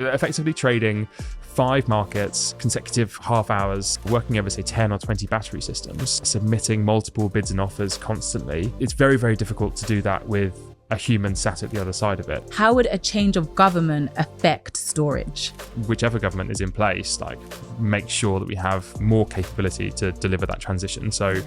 Effectively trading 5 markets, consecutive half hours, working over, say, 10 or 20 battery systems, submitting multiple bids and offers constantly. It's very, very difficult to do that with a human sat at the other side of it. How would a change of government affect storage? Whichever government is in place, make sure that we have more capability to deliver that transition. So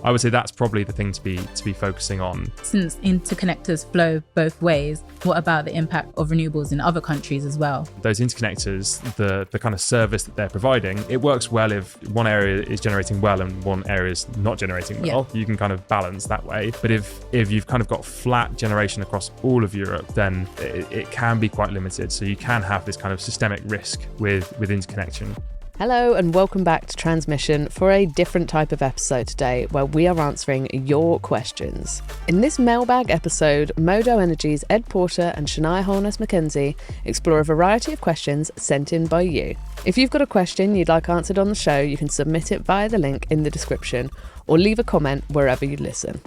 I would say that's probably the thing to be focusing on. Since interconnectors flow both ways, what about the impact of renewables in other countries as well? Those interconnectors, the kind of service that they're providing, it works well if one area is generating well and one area is not generating well. Yeah. You can kind of balance that way. But if you've kind of got flat generation across all of Europe, then it can be quite limited. So you can have this kind of systemic risk with interconnection. Hello and welcome back to Transmission for a different type of episode today where we are answering your questions. In this Mailbag episode, Modo Energy's Ed Porter and Shaniyaa Holness-McKenzie explore a variety of questions sent in by you. If you've got a question you'd like answered on the show, you can submit it via the link in the description or leave a comment wherever you listen.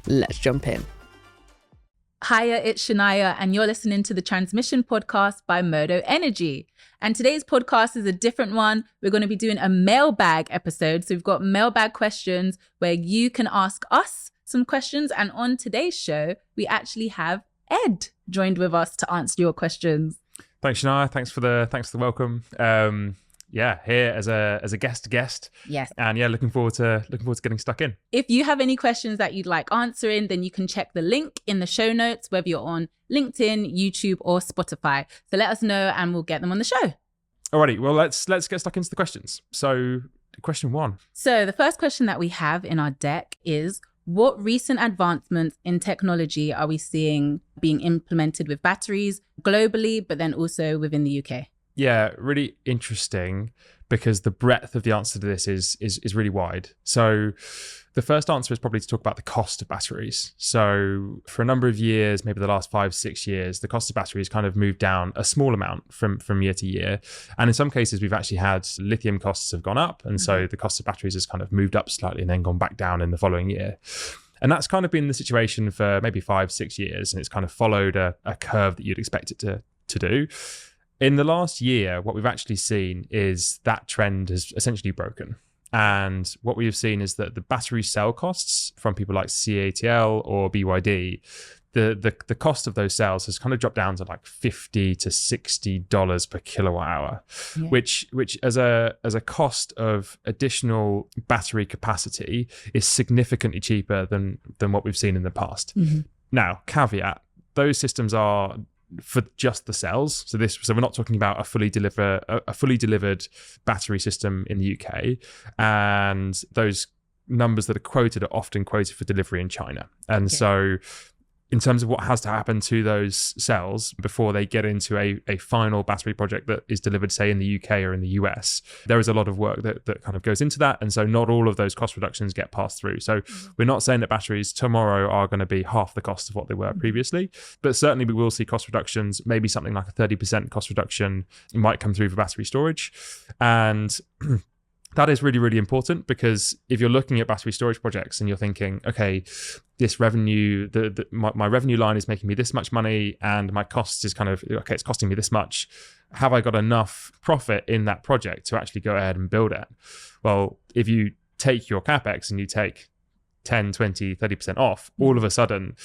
Let's jump in. Hiya, it's Shaniyaa and you're listening to the Transmission podcast by Modo Energy. And today's podcast is a different one. We're going to be doing a mailbag episode. So we've got mailbag questions where you can ask us some questions. And on today's show, we actually have Ed joined with us to answer your questions. Thanks, Shaniyaa. Thanks for the welcome. Here as a guest. Yes. And looking forward to getting stuck in. If you have any questions that you'd like answering, then you can check the link in the show notes, whether you're on LinkedIn, YouTube, or Spotify. So let us know and we'll get them on the show. Alrighty, well, let's get stuck into the questions. So question 1. So the first question that we have in our deck is, what recent advancements in technology are we seeing being implemented with batteries globally, but then also within the UK? Yeah, really interesting because the breadth of the answer to this is really wide. So the first answer is probably to talk about the cost of batteries. So for a number of years, maybe the last 5-6 years, the cost of batteries kind of moved down a small amount from year to year. And in some cases, we've actually had lithium costs have gone up. And so the cost of batteries has kind of moved up slightly and then gone back down in the following year. And that's kind of been the situation for maybe 5-6 years. And it's kind of followed a curve that you'd expect it to do. In the last year, what we've actually seen is that trend has essentially broken. And what we've seen is that the battery cell costs from people like CATL or BYD, the cost of those cells has kind of dropped down to like $50 to $60 per kilowatt hour, which as a cost of additional battery capacity is significantly cheaper than what we've seen in the past. Mm-hmm. Now, caveat, those systems are for just the cells. So we're not talking about a fully delivered battery system in the UK. And those numbers that are quoted are often quoted for delivery in China. And so in terms of what has to happen to those cells before they get into a final battery project that is delivered, say, in the UK or in the US, there is a lot of work that kind of goes into that. And so not all of those cost reductions get passed through. So we're not saying that batteries tomorrow are going to be half the cost of what they were previously, but certainly we will see cost reductions, maybe something like a 30% cost reduction might come through for battery storage. And that is really, really important because if you're looking at battery storage projects and you're thinking, okay, this revenue, my revenue line is making me this much money and my cost is kind of, okay, it's costing me this much. Have I got enough profit in that project to actually go ahead and build it? Well, if you take your CapEx and you take 10, 20, 30% off, all of a sudden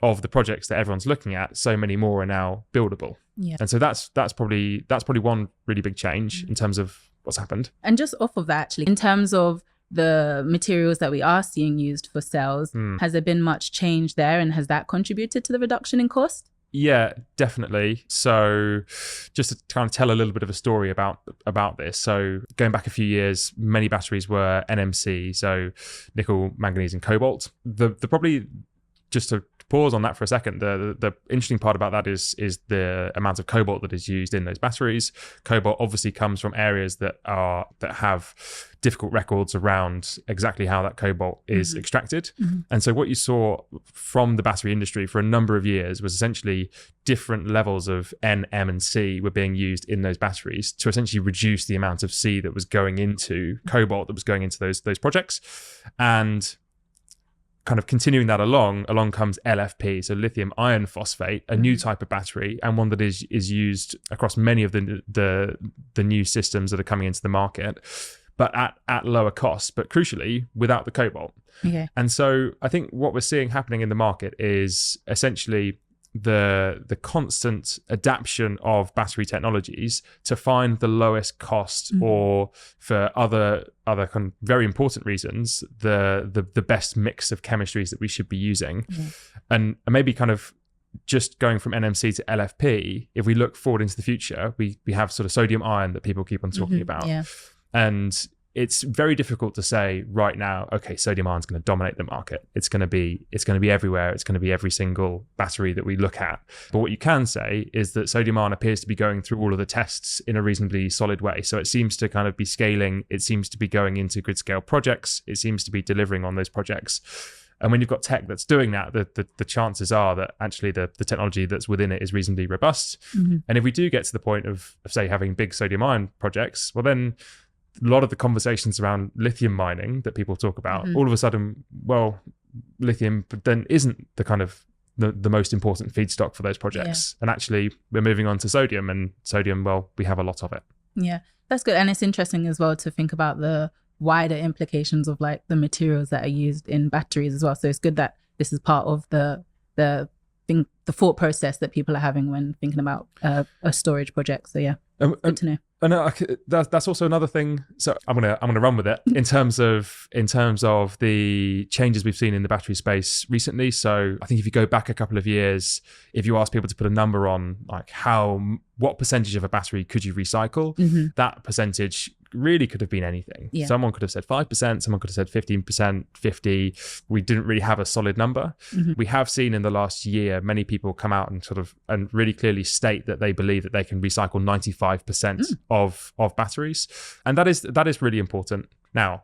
of the projects that everyone's looking at, so many more are now buildable. Yeah. And so that's probably one really big change in terms of what's happened. And just off of that, actually, in terms of the materials that we are seeing used for cells, has there been much change there and has that contributed to the reduction in cost? Yeah, definitely. So just to kind of tell a little bit of a story about this. So going back a few years, many batteries were NMC, so nickel, manganese and cobalt. The probably, just to pause on that for a second, the interesting part about that is the amount of cobalt that is used in those batteries. Cobalt obviously comes from areas that have difficult records around exactly how that cobalt is extracted. And so what you saw from the battery industry for a number of years was essentially different levels of N, M and C were being used in those batteries to essentially reduce the amount of C that was going into cobalt that was going into those projects. And kind of continuing that along comes LFP, so lithium iron phosphate, a new type of battery, and one that is used across many of the new systems that are coming into the market, but at lower costs, but crucially without the cobalt. Okay. And so I think what we're seeing happening in the market is essentially the constant adaptation of battery technologies to find the lowest cost, or for other kind of very important reasons, the best mix of chemistries that we should be using. And maybe kind of just going from NMC to LFP, if we look forward into the future, we have sort of sodium ion that people keep on talking about. And it's very difficult to say right now, okay, sodium ion is going to dominate the market. It's going to be everywhere. It's going to be every single battery that we look at. But what you can say is that sodium ion appears to be going through all of the tests in a reasonably solid way. So it seems to kind of be scaling. It seems to be going into grid scale projects. It seems to be delivering on those projects. And when you've got tech that's doing that, the chances are that actually the technology that's within it is reasonably robust. And if we do get to the point of say, having big sodium ion projects, well, then a lot of the conversations around lithium mining that people talk about, all of a sudden, well, lithium then isn't the kind of the most important feedstock for those projects. And actually we're moving on to sodium, and sodium, well, we have a lot of it. Yeah, that's good. And it's interesting as well to think about the wider implications of like the materials that are used in batteries as well. So it's good that this is part of the thought process that people are having when thinking about a storage project. So yeah, good to know. And that's also another thing. So I'm gonna run with it in terms of the changes we've seen in the battery space recently. So I think if you go back a couple of years, if you ask people to put a number on like what percentage of a battery could you recycle, that percentage really could have been anything. Someone could have said 5%, someone could have said 15%, 50. We didn't really have a solid number. We have seen in the last year many people come out and really clearly state that they believe that they can recycle 95% of batteries, and that is really important. Now,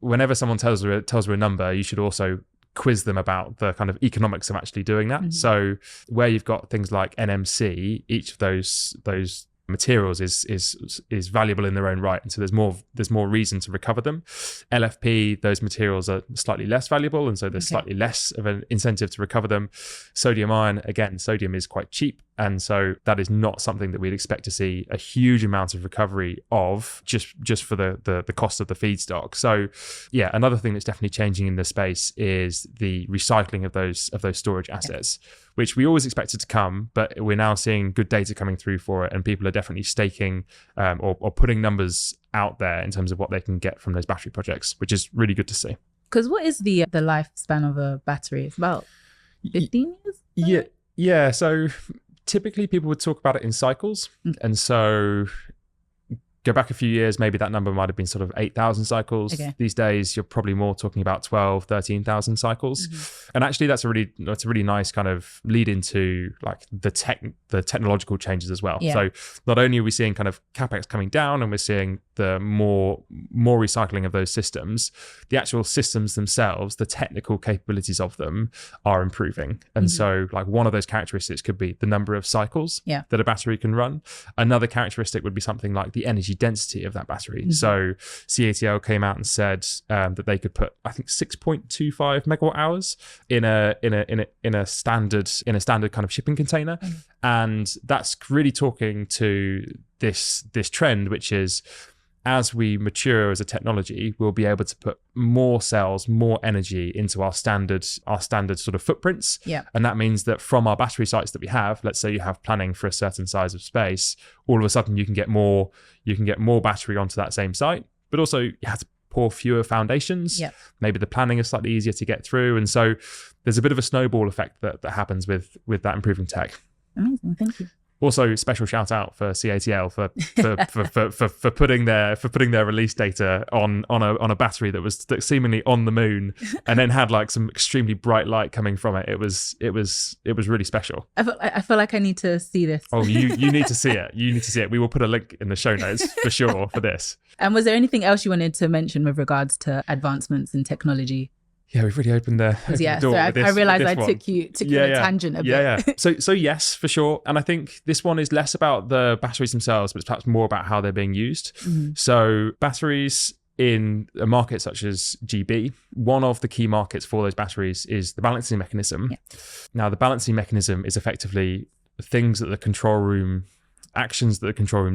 whenever someone tells you a number, you should also quiz them about the kind of economics of actually doing that. So where you've got things like NMC, each of those materials is valuable in their own right, and so there's more reason to recover them. LFP, those materials are slightly less valuable, and so there's slightly less of an incentive to recover them. Sodium ion, again, sodium is quite cheap, and so that is not something that we'd expect to see a huge amount of recovery of just for the cost of the feedstock. So yeah, another thing that's definitely changing in the space is the recycling of those storage assets, which we always expected to come, but we're now seeing good data coming through for it, and people are definitely staking or putting numbers out there in terms of what they can get from those battery projects, which is really good to see. Because what is the lifespan of a battery? It's about 15 years? Yeah. So typically people would talk about it in cycles. And so go back a few years, maybe that number might have been sort of 8,000 cycles. These days, you're probably more talking about 12, 13,000 cycles. And actually, that's a really nice kind of lead into like the technological changes as well. So not only are we seeing kind of capex coming down, and we're seeing the more recycling of those systems, the actual systems themselves, the technical capabilities of them are improving. And so like one of those characteristics could be the number of cycles that a battery can run. Another characteristic would be something like the energy density of that battery. So CATL came out and said that they could put, I think, 6.25 megawatt hours in a standard kind of shipping container. And that's really talking to this trend, which is, as we mature as a technology, we'll be able to put more cells, more energy into our standard sort of footprints. And that means that from our battery sites that we have, let's say you have planning for a certain size of space, all of a sudden you can get more battery onto that same site, but also you have to pour fewer foundations. Maybe the planning is slightly easier to get through. And so there's a bit of a snowball effect that happens with that improving tech. Amazing, thank you. Also, special shout out for CATL for putting their release data on a battery that was seemingly on the moon, and then had like some extremely bright light coming from it. It was really special. I feel like I need to see this. Oh, you need to see it. You need to see it. We will put a link in the show notes for sure for this. And was there anything else you wanted to mention with regards to advancements in technology? Yeah, we've really opened the door. So I realized I took you on a tangent a bit. Yeah. So yes, for sure. And I think this one is less about the batteries themselves, but it's perhaps more about how they're being used. So batteries, in a market such as GB, one of the key markets for those batteries is the balancing mechanism. Yeah. Now, the balancing mechanism is effectively actions that the control room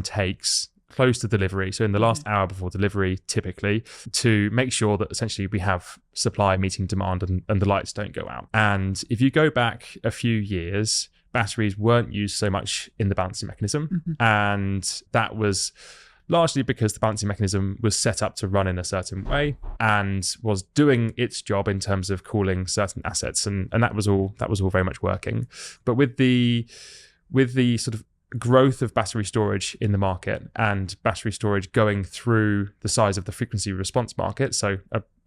takes close to delivery. So in the last hour before delivery, typically, to make sure that essentially we have supply meeting demand and the lights don't go out. And if you go back a few years, batteries weren't used so much in the balancing mechanism. And that was largely because the balancing mechanism was set up to run in a certain way and was doing its job in terms of cooling certain assets. And that was all very much working. But with the sort of growth of battery storage in the market and battery storage going through the size of the frequency response market. So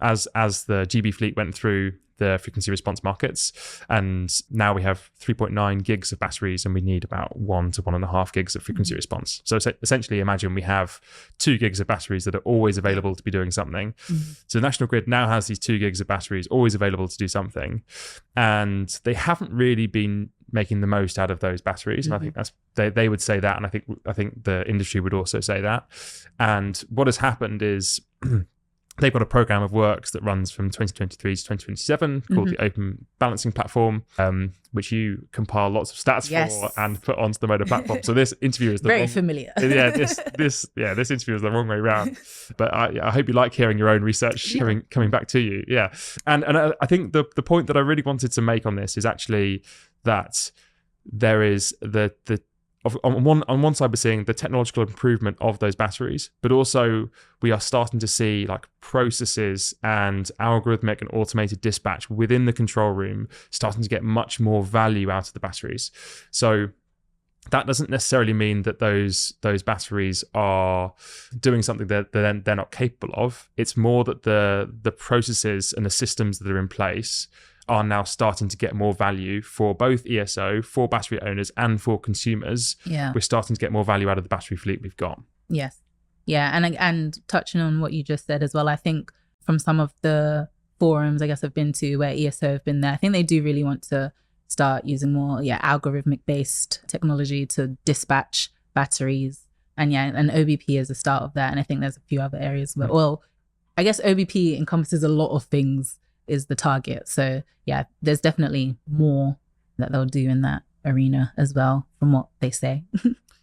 as the GB fleet went through the frequency response markets, and now we have 3.9 gigs of batteries and we need about 1 to 1.5 gigs of frequency response. So essentially imagine we have 2 gigs of batteries that are always available to be doing something. So the National Grid now has these 2 gigs of batteries always available to do something, and they haven't really been making the most out of those batteries. And I think they would say that, and I think the industry would also say that. And what has happened is they've got a program of works that runs from 2023 to 2027 called the Open Balancing Platform, which you compile lots of stats for and put onto the Modo platform. So this interview is very familiar. Yeah, this interview is the wrong way around. But I hope you like hearing your own research coming back to you. Yeah, and I think the point that I really wanted to make on this is actually that there is on one side we're seeing the technological improvement of those batteries, but also we are starting to see like processes and algorithmic and automated dispatch within the control room starting to get much more value out of the batteries. So that doesn't necessarily mean that those batteries are doing something that they're not capable of. It's more that the processes and the systems that are in place are now starting to get more value for both ESO, for battery owners, and for consumers. Yeah. We're starting to get more value out of the battery fleet we've got. Yes. Yeah. And touching on what you just said as well, I think from some of the forums I guess I've been to where ESO have been there, I think they do really want to start using more algorithmic based technology to dispatch batteries. And OBP is the start of that. And I think there's a few other areas where, well, I guess OBP encompasses a lot of things, is the target. So yeah, there's definitely more that they'll do in that arena as well, from what they say.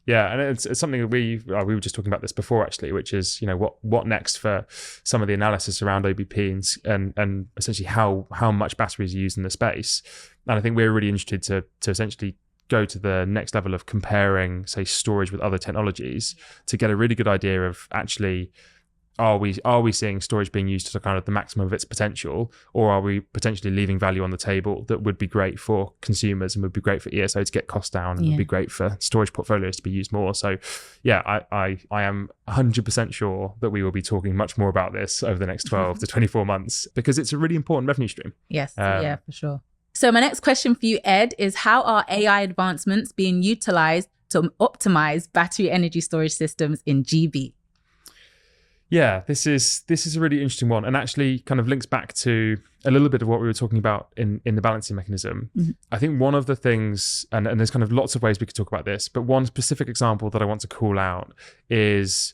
Yeah, and it's something that we were just talking about this before actually, which is what next for some of the analysis around OBP and essentially how much batteries are used in the space. And I think we're really interested to essentially go to the next level of comparing, say, storage with other technologies to get a really good idea of actually, are we seeing storage being used to kind of the maximum of its potential, or are we potentially leaving value on the table that would be great for consumers and would be great for ESO to get costs down and would be great for storage portfolios to be used more? So yeah, I am 100% sure that we will be talking much more about this over the next 12 to 24 months because it's a really important revenue stream. Yes, for sure. So my next question for you, Ed, is how are AI advancements being utilized to optimize battery energy storage systems in GB? Yeah, this is a really interesting one, and actually kind of links back to a little bit of what we were talking about in the balancing mechanism. I think one of the things, and there's kind of lots of ways we could talk about this, but one specific example that I want to call out is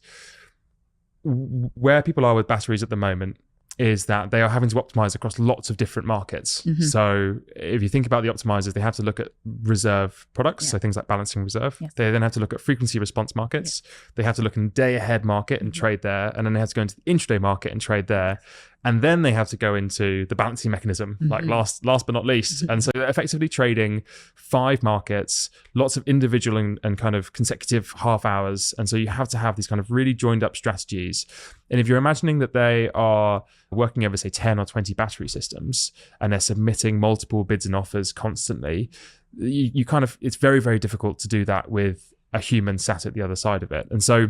where people are with batteries at the moment is that they are having to optimize across lots of different markets. So if you think about the optimizers, they have to look at reserve products, so things like balancing reserve. They then have to look at frequency response markets. They have to look in day ahead market and trade there. And then they have to go into the intraday market and trade there. And then they have to go into the balancing mechanism, like last but not least. And so they're effectively trading 5 markets, lots of individual and kind of consecutive half hours. And so you have to have these kind of really joined up strategies. And if you're imagining that they are working over, say, 10 or 20 battery systems, and they're submitting multiple bids and offers constantly, you kind of, it's very, very difficult to do that with a human sat at the other side of it. And so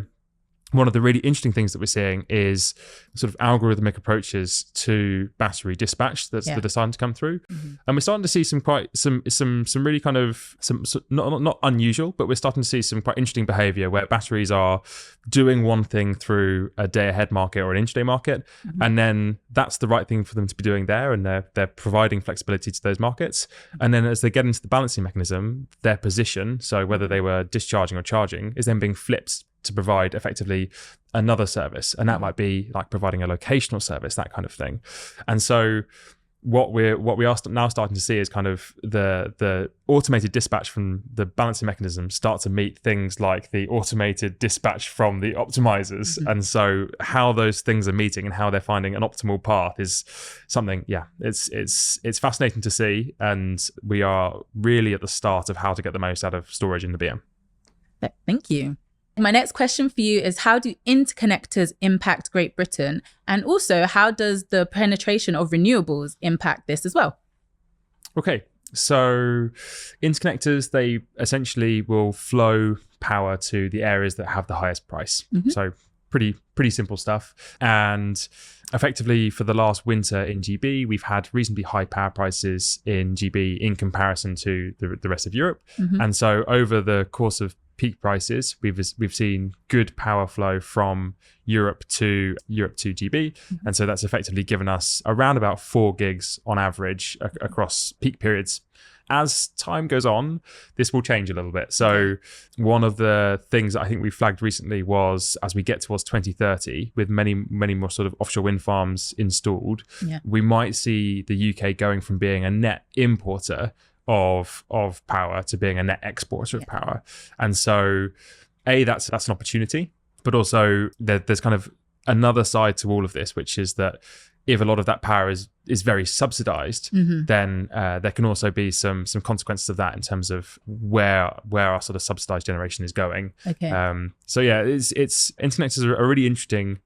one of the really interesting things that we're seeing is sort of algorithmic approaches to battery dispatch that are starting to come through. And we're starting to see some really kind of not unusual, but we're starting to see some quite interesting behavior where batteries are doing one thing through a day ahead market or an intraday market, and then that's the right thing for them to be doing there, and they're providing flexibility to those markets. And then as they get into the balancing mechanism, their position, so whether they were discharging or charging, is then being flipped to provide effectively another service. And that might be like providing a locational service, that kind of thing. And so what we are now starting to see is kind of the automated dispatch from the balancing mechanism start to meet things like the automated dispatch from the optimizers. And so how those things are meeting and how they're finding an optimal path is something, it's fascinating to see. And we are really at the start of how to get the most out of storage in the BM. Thank you. My next question for you is, how do interconnectors impact Great Britain? And also, how does the penetration of renewables impact this as well? Okay, so interconnectors, they essentially will flow power to the areas that have the highest price. So pretty simple stuff. And effectively for the last winter in GB, we've had reasonably high power prices in GB in comparison to the rest of Europe. And so over the course of peak prices, we've seen good power flow from Europe to GB, and so that's effectively given us around about 4 gigs on average across peak periods. As time goes on, this will change a little bit. So one of the things that I think we flagged recently was, as we get towards 2030, with many more sort of offshore wind farms installed, we might see the UK going from being a net importer of power to being a net exporter of power. And so that's an opportunity, but also there's kind of another side to all of this, which is that if a lot of that power is very subsidized, then there can also be some consequences of that in terms of where our sort of subsidized generation is going. So it's interconnectors are a really interesting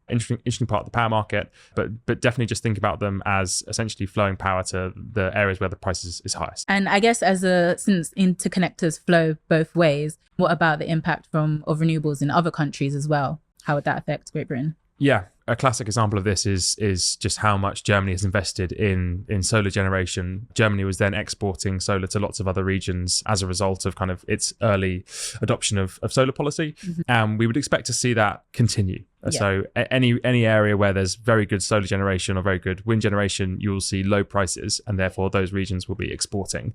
part of the power market, but definitely just think about them as essentially flowing power to the areas where the price is highest. And I guess since interconnectors flow both ways, what about the impact of renewables in other countries as well? How would that affect Great Britain? Yeah, a classic example of this is just how much Germany has invested in solar generation. Germany was then exporting solar to lots of other regions as a result of kind of its early adoption of solar policy. And we would expect to see that continue. So any area where there's very good solar generation or very good wind generation, you will see low prices, and therefore those regions will be exporting.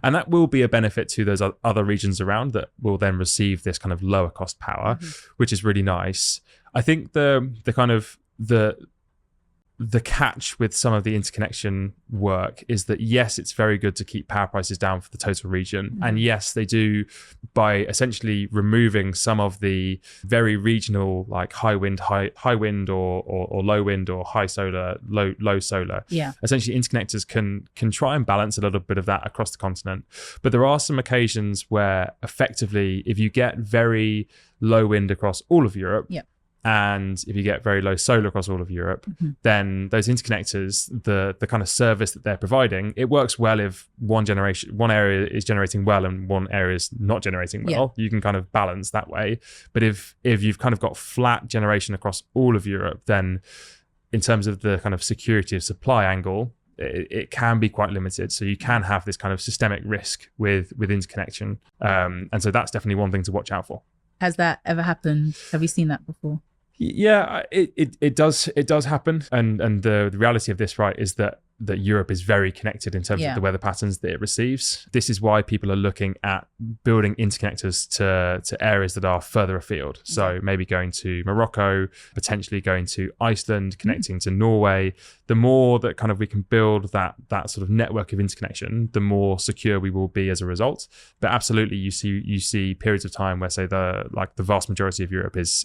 And that will be a benefit to those other regions around that will then receive this kind of lower cost power, which is really nice. I think the kind of the catch with some of the interconnection work is that, yes, it's very good to keep power prices down for the total region. And yes, they do, by essentially removing some of the very regional, like high wind or low wind or high solar, low solar. Essentially interconnectors can try and balance a little bit of that across the continent. But there are some occasions where effectively, if you get very low wind across all of Europe, and if you get very low solar across all of Europe, then those interconnectors, the kind of service that they're providing, it works well if one area is generating well and one area is not generating well. You can kind of balance that way. But if you've kind of got flat generation across all of Europe, then in terms of the kind of security of supply angle, it can be quite limited. So you can have this kind of systemic risk with interconnection. And so that's definitely one thing to watch out for. Has that ever happened? Have you seen that before? Yeah, it does happen, and the reality of this, right, is that Europe is very connected in terms of the weather patterns that it receives. This is why people are looking at building interconnectors to areas that are further afield. So maybe going to Morocco, potentially going to Iceland, connecting to Norway. The more that kind of we can build that sort of network of interconnection, the more secure we will be as a result. But absolutely, you see periods of time where, say, the vast majority of Europe is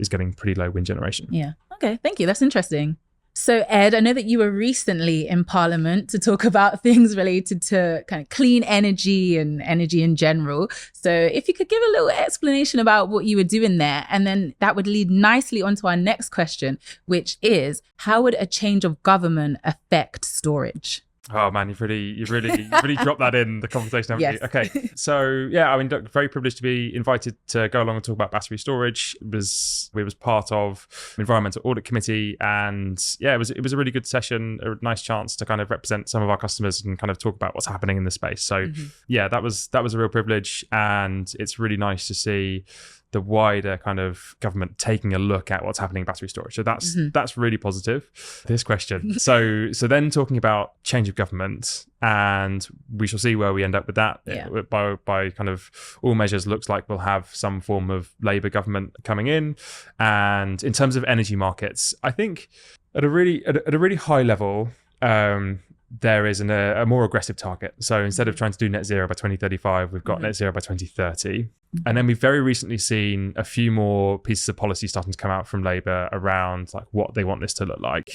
getting pretty low wind generation. Yeah. Okay. Thank you. That's interesting. So Ed, I know that you were recently in Parliament to talk about things related to kind of clean energy and energy in general. So if you could give a little explanation about what you were doing there, and then that would lead nicely onto our next question, which is, how would a change of government affect storage? Oh man, you've really dropped that in the conversation, haven't you? Okay, so yeah, I mean, look, very privileged to be invited to go along and talk about battery storage. We was part of the Environmental Audit Committee, and yeah, it was a really good session, a nice chance to kind of represent some of our customers and kind of talk about what's happening in the space. So yeah, that was a real privilege, and it's really nice to see the wider kind of government taking a look at what's happening in battery storage. So that's really positive. This question. So then talking about change of government, and we shall see where we end up with that. By kind of all measures, looks like we'll have some form of Labour government coming in. And in terms of energy markets, I think at a really high level, there is a more aggressive target. So instead of trying to do net zero by 2035, we've got net zero by 2030. And then we've very recently seen a few more pieces of policy starting to come out from Labour around like what they want this to look like.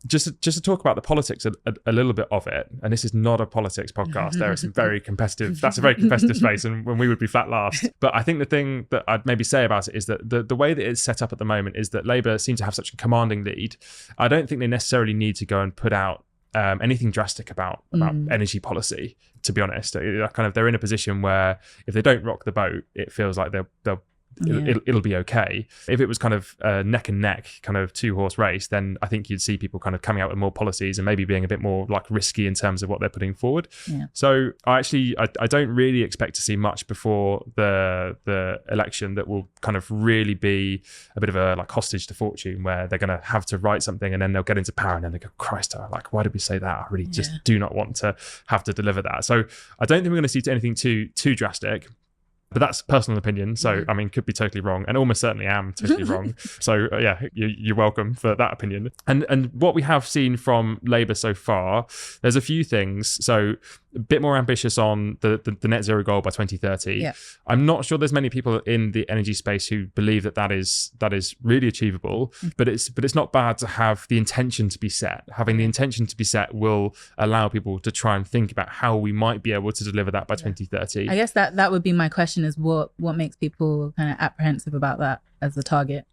Just to talk about the politics a little bit of it, and this is not a politics podcast. There is some very competitive, that's a very competitive space, and when we would be flat last. But I think the thing that I'd maybe say about it is that the way that it's set up at the moment is that Labour seem to have such a commanding lead. I don't think they necessarily need to go and put out anything drastic about energy policy, to be honest. They're in a position where if they don't rock the boat, it feels like it'll be okay. If it was kind of neck and neck, kind of 2-horse race, then I think you'd see people kind of coming out with more policies and maybe being a bit more like risky in terms of what they're putting forward. So I don't really expect to see much before the election that will kind of really be a bit of a like hostage to fortune, where they're going to have to write something and then they'll get into power and then they go, Christ, like, why did we say that? I really just do not want to have to deliver that. So I don't think we're going to see anything too drastic. But that's personal opinion. So, I mean, could be totally wrong, and almost certainly am totally wrong. So, you're welcome for that opinion. And what we have seen from Labour so far, there's a few things. So, a bit more ambitious on the net zero goal by 2030. I'm not sure there's many people in the energy space who believe that is really achievable. But it's not bad to have the intention to be set. Having the intention to be set will allow people to try and think about how we might be able to deliver that by 2030. I guess that would be my question: is what makes people kind of apprehensive about that as the target?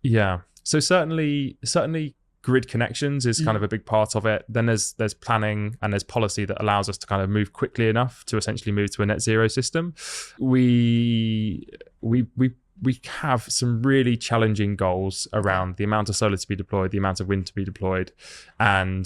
So certainly grid connections is kind of a big part of it. Then there's planning and there's policy that allows us to kind of move quickly enough to essentially move to a net zero system. We have some really challenging goals around the amount of solar to be deployed, the amount of wind to be deployed. And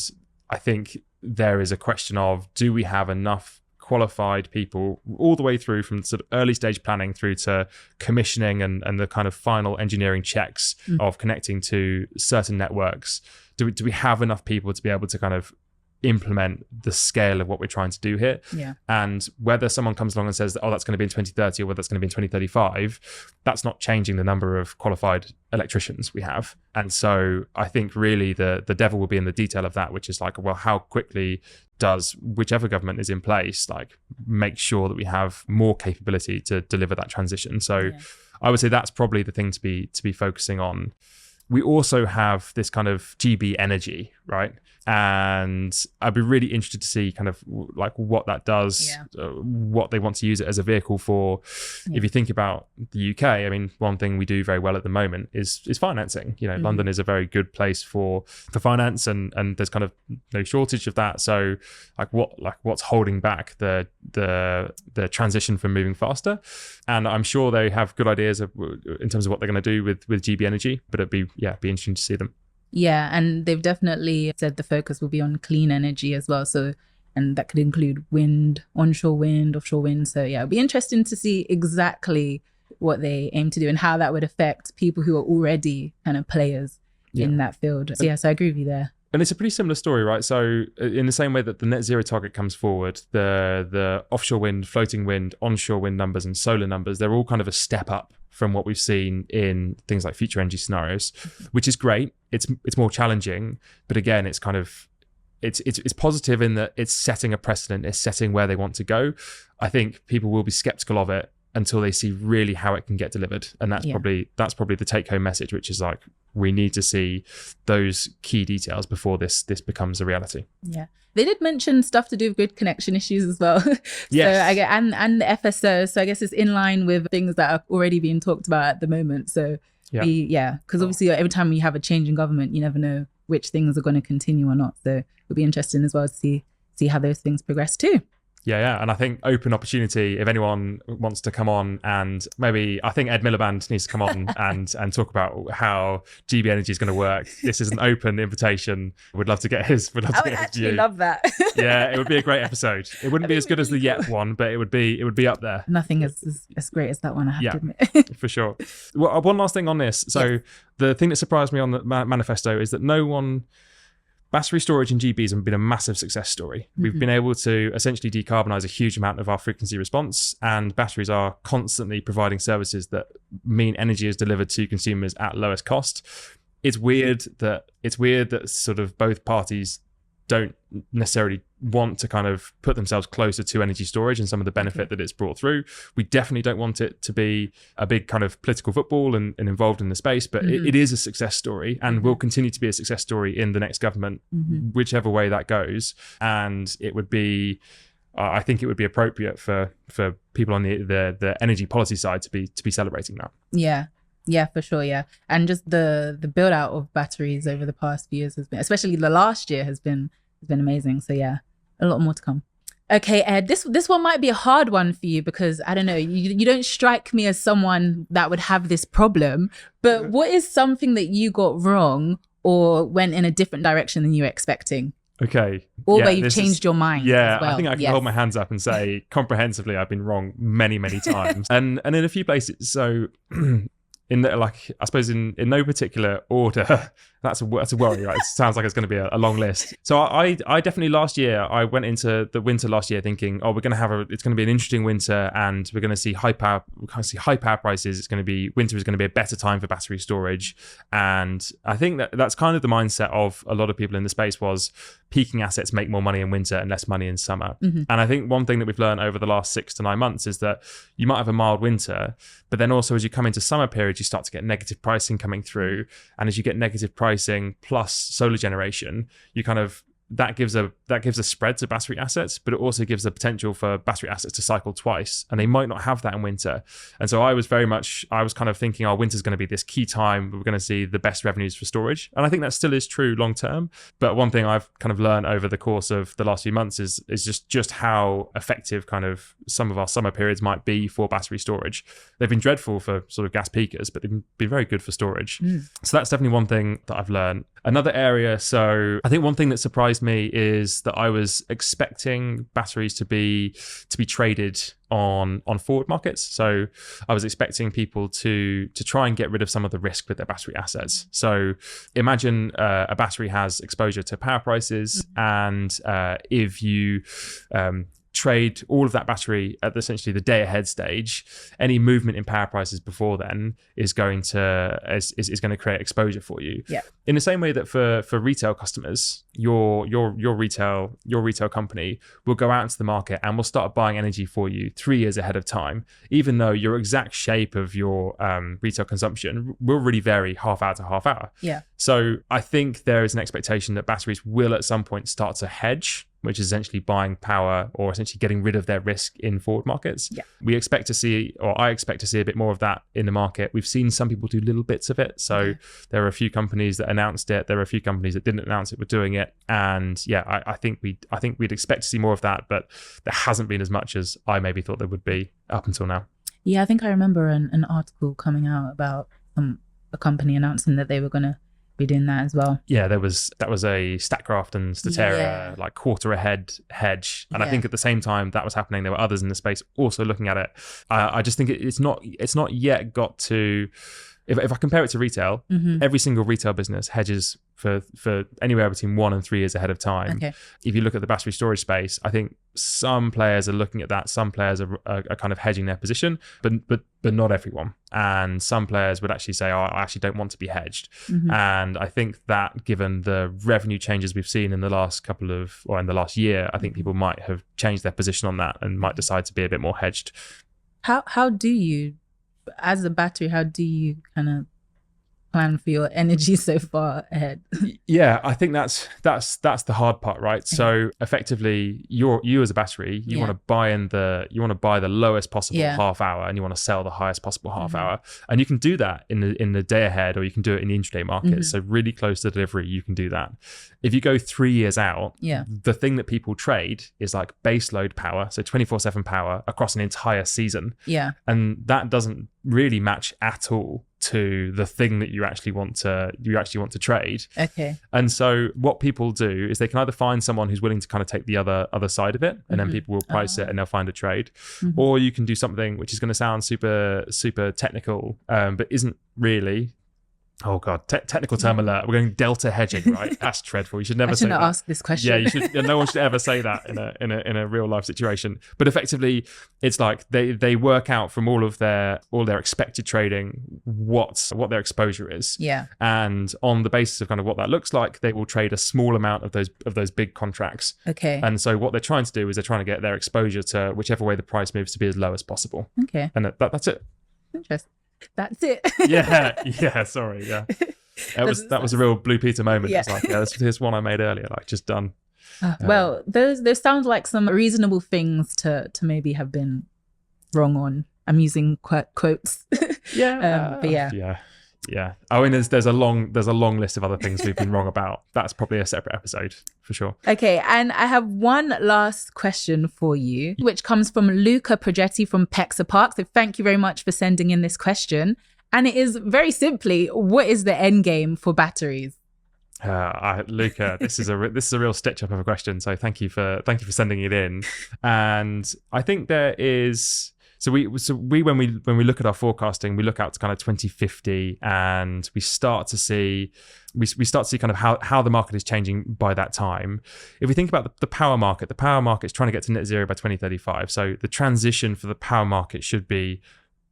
I think there is a question of, do we have enough qualified people all the way through from sort of early stage planning through to commissioning and the kind of final engineering checks of connecting to certain networks? Do we have enough people to be able to kind of implement the scale of what we're trying to do here? And whether someone comes along and says, that's going to be in 2030 or whether that's going to be in 2035, that's not changing the number of qualified electricians we have. And so I think really the devil will be in the detail of that, which is like, well, how quickly does whichever government is in place like make sure that we have more capability to deliver that transition? So I would say that's probably the thing to be focusing on. We also have this kind of GB energy, right? And I'd be really interested to see kind of like what that does, what they want to use it as a vehicle for. If you think about the UK, I mean, one thing we do very well at the moment is financing. You know, London is a very good place for finance, and there's kind of no shortage of that. So what's holding back the transition from moving faster? And I'm sure they have good ideas in terms of what they're going to do with GB energy, but it'd be interesting to see them. Yeah, and they've definitely said the focus will be on clean energy as well. So, and that could include wind, onshore wind, offshore wind. So yeah, it'll be interesting to see exactly what they aim to do and how that would affect people who are already kind of players in that field. So so I agree with you there. And it's a pretty similar story, right? So in the same way that the net zero target comes forward, the offshore wind, floating wind, onshore wind numbers and solar numbers, they're all kind of a step up from what we've seen in things like future energy scenarios, which is great. It's more challenging, but again, it's kind of it's positive in that it's setting a precedent, it's setting where they want to go. I think people will be skeptical of it until they see really how it can get delivered, and that's probably the take-home message, which is like we need to see those key details before this becomes a reality. Yeah. They did mention stuff to do with grid connection issues as well. Yes. So I get, and the FSO. So I guess it's in line with things that are already being talked about at the moment. So because obviously every time you have a change in government, you never know which things are going to continue or not. So it'll be interesting as well to see how those things progress too. Yeah. And I think open opportunity, if anyone wants to come on, and maybe I think Ed Miliband needs to come on and talk about how GB Energy is going to work. This is an open invitation. We'd love to get his view. I would actually love that. Yeah, it would be a great episode. It wouldn't be as good as the Yep one, but it would be up there. Nothing is as great as that one, I have to admit. For sure. Well, one last thing on this. So the thing that surprised me on the manifesto is that battery storage in GBs have been a massive success story. We've been able to essentially decarbonize a huge amount of our frequency response, and batteries are constantly providing services that mean energy is delivered to consumers at lowest cost. It's weird that sort of both parties don't necessarily want to kind of put themselves closer to energy storage and some of the benefit that it's brought through. We definitely don't want it to be a big kind of political football and involved in the space, but it is a success story and will continue to be a success story in the next government, whichever way that goes. And it would be, I think it would be appropriate for people on the energy policy side to be celebrating that. Yeah, for sure. Yeah. And just the build out of batteries over the past few years has been, especially the last year, has been amazing. So yeah, a lot more to come. Okay, Ed, this one might be a hard one for you because I don't know, you don't strike me as someone that would have this problem, but what is something that you got wrong or went in a different direction than you were expecting? Okay. Or where you've changed your mind. Yeah, as well. I think I can hold my hands up and say comprehensively I've been wrong many, many times. and in a few places. So in no particular order. That's a worry, right? It sounds like it's going to be a long list. So I definitely last year I went into the winter last year thinking, it's going to be an interesting winter, and we're going to see high power prices. Winter is going to be a better time for battery storage, and I think that's kind of the mindset of a lot of people in the space was peaking assets make more money in winter and less money in summer. And I think one thing that we've learned over the last 6 to 9 months is that you might have a mild winter, but then also as you come into summer periods, you start to get negative pricing coming through, and as you get negative pricing plus solar generation, you kind of that gives a spread to battery assets, but it also gives the potential for battery assets to cycle twice, and they might not have that in winter. And so I was kind of thinking, winter's going to be this key time where we're going to see the best revenues for storage, and I think that still is true long term. But one thing I've kind of learned over the course of the last few months is just how effective kind of some of our summer periods might be for battery storage. They've been dreadful for sort of gas peakers, but they've been very good for storage. So that's definitely one thing that I've learned. Another area, so I think one thing that surprised me is that I was expecting batteries to be traded on forward markets. So I was expecting people to try and get rid of some of the risk with their battery assets. So imagine a battery has exposure to power prices, and if you trade all of that battery at essentially the day ahead stage, any movement in power prices before then is going to create exposure for you. Yeah. In the same way that for retail customers, your retail company will go out into the market and will start buying energy for you 3 years ahead of time, even though your exact shape of your retail consumption will really vary half hour to half hour. Yeah. So I think there is an expectation that batteries will at some point start to hedge, which is essentially buying power or essentially getting rid of their risk in forward markets. Yeah. I expect to see a bit more of that in the market. We've seen some people do little bits of it. So there are a few companies that announced it. There are a few companies that didn't announce it were doing it. And I think we'd expect to see more of that, but there hasn't been as much as I maybe thought there would be up until now. Yeah, I think I remember an article coming out about a company announcing that they were going to be doing that as well. Yeah, that was a Statkraft and Statera like quarter ahead hedge, and I think at the same time that was happening, there were others in the space also looking at it. I just think it's not yet got to. If I compare it to retail, every single retail business hedges for anywhere between 1 and 3 years ahead of time. Okay. If you look at the battery storage space, I think some players are looking at that. Some players are kind of hedging their position, but not everyone. And some players would actually say, I actually don't want to be hedged. And I think that given the revenue changes we've seen in the last in the last year, I think people might have changed their position on that and might decide to be a bit more hedged. How do you, as a battery, how do you kind of plan for your energy so far ahead. Yeah, I think that's the hard part, right? So effectively, you as a battery, you want to buy the lowest possible half hour, and you want to sell the highest possible half hour, and you can do that in the day ahead, or you can do it in the intraday market. So really close to delivery, you can do that. If you go 3 years out, the thing that people trade is like base load power, so 24/7 power across an entire season. And that doesn't really match at all to the thing that you actually want to trade. Okay. And so what people do is they can either find someone who's willing to kind of take the other side of it, and then people will price it and they'll find a trade, or you can do something which is going to sound super technical, but isn't really. Oh God, technical term alert. We're going delta hedging, right? That's dreadful. You should never say that. Ask this question. Yeah, you should. No one should ever say that in a real life situation. But effectively, it's like they work out from all their expected trading what their exposure is. Yeah. And on the basis of kind of what that looks like, they will trade a small amount of those big contracts. Okay. And so what they're trying to do is they're trying to get their exposure to whichever way the price moves to be as low as possible. Okay. And that's it. Interesting. That's it. yeah. Sorry. Yeah. That was a real Blue Peter moment. Yeah. It's like, here's one I made earlier, like just done. Well, those sound like some reasonable things to maybe have been wrong on. I'm using quotes. Yeah. But yeah. Yeah. I mean, there's a long list of other things we've been wrong about. That's probably a separate episode for sure. Okay, and I have one last question for you, which comes from Luca Progetti from Pexa Park. So thank you very much for sending in this question. And it is very simply, what is the end game for batteries? Luca, this is a real stitch up of a question. So thank you for sending it in. And I think there is. So we when we look at our forecasting, we look out to kind of 2050, and we start to see kind of how the market is changing by that time. If we think about the power market is trying to get to net zero by 2035. So the transition for the power market should be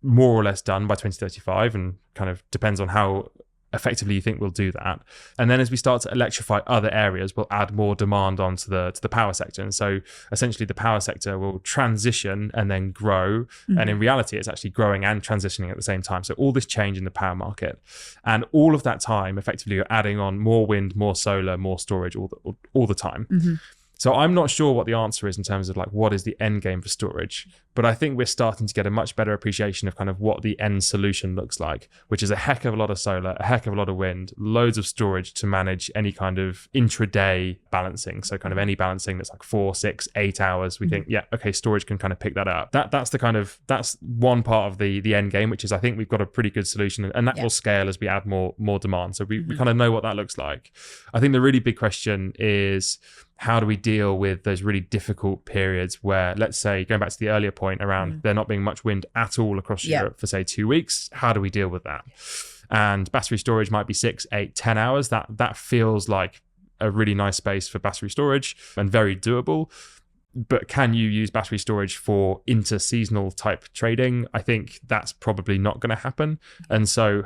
more or less done by 2035, and kind of depends on how effectively you think we'll do that. And then as we start to electrify other areas, we'll add more demand onto the power sector. And so essentially the power sector will transition and then grow. And in reality, it's actually growing and transitioning at the same time. So all this change in the power market, and all of that time, effectively you're adding on more wind, more solar, more storage all the time. So I'm not sure what the answer is in terms of like what is the end game for storage, but I think we're starting to get a much better appreciation of kind of what the end solution looks like, which is a heck of a lot of solar, a heck of a lot of wind, loads of storage to manage any kind of intraday balancing. So kind of any balancing that's like 4, 6, 8 hours, we think, yeah, okay, storage can kind of pick that up. That's one part of the end game, which is I think we've got a pretty good solution, and that will scale as we add more demand. So we kind of know what that looks like. I think the really big question is, how do we deal with those really difficult periods where, let's say, going back to the earlier point around there not being much wind at all across Europe for, say, 2 weeks? How do we deal with that? And battery storage might be 6, 8, 10 hours. That feels like a really nice space for battery storage and very doable. But can you use battery storage for inter-seasonal type trading? I think that's probably not going to happen. And so,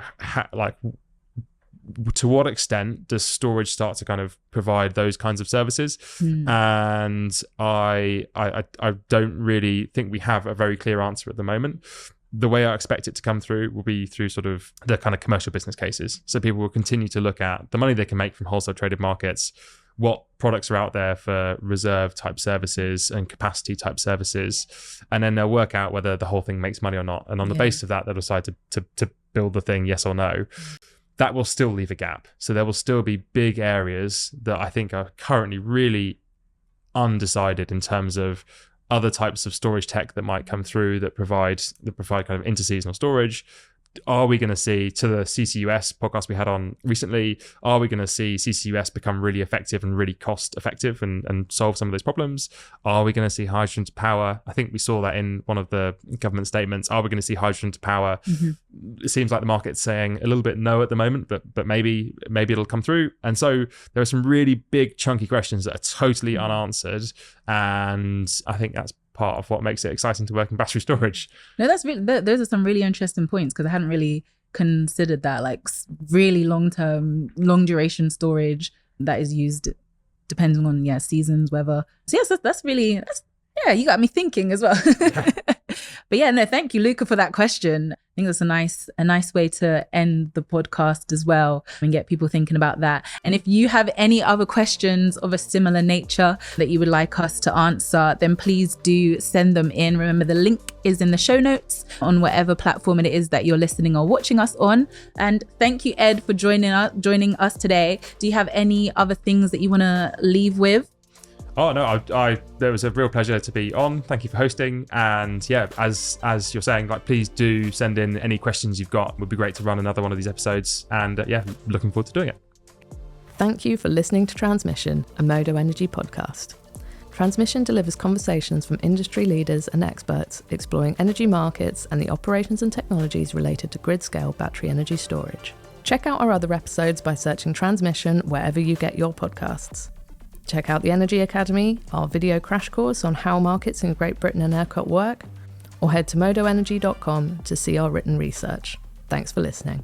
to what extent does storage start to kind of provide those kinds of services? And I don't really think we have a very clear answer at the moment. The way I expect it to come through will be through sort of the kind of commercial business cases. So people will continue to look at the money they can make from wholesale traded markets, what products are out there for reserve type services and capacity type services, and then they'll work out whether the whole thing makes money or not. And on the basis of that, they'll decide to build the thing, yes or no. That will still leave a gap. So there will still be big areas that I think are currently really undecided in terms of other types of storage tech that might come through that provide kind of interseasonal storage. Are we going to see, to the CCUS podcast we had on recently, are we going to see CCUS become really effective and really cost effective and solve some of those problems? Are we going to see hydrogen to power? I think we saw that in one of the government statements. Are we going to see hydrogen to power? It seems like the market's saying a little bit no at the moment, but maybe it'll come through. And so there are some really big chunky questions that are totally unanswered. And I think that's part of what makes it exciting to work in battery storage. No, those are some really interesting points, because I hadn't really considered that, like really long duration storage that is used depending on seasons, weather. So yes, that's you got me thinking as well. But yeah, no, thank you, Luca, for that question. I think that's a nice way to end the podcast as well and get people thinking about that. And if you have any other questions of a similar nature that you would like us to answer, then please do send them in. Remember, the link is in the show notes on whatever platform it is that you're listening or watching us on. And thank you, Ed, for joining us today. Do you have any other things that you want to leave with? Oh no, there was a real pleasure to be on. Thank you for hosting. And yeah, as you're saying, like, please do send in any questions you've got. It would be great to run another one of these episodes. And yeah, looking forward to doing it. Thank you for listening to Transmission, a Modo Energy podcast. Transmission delivers conversations from industry leaders and experts exploring energy markets and the operations and technologies related to grid-scale battery energy storage. Check out our other episodes by searching Transmission wherever you get your podcasts. Check out the Energy Academy, our video crash course on how markets in Great Britain and ERCOT work, or head to modoenergy.com to see our written research. Thanks for listening.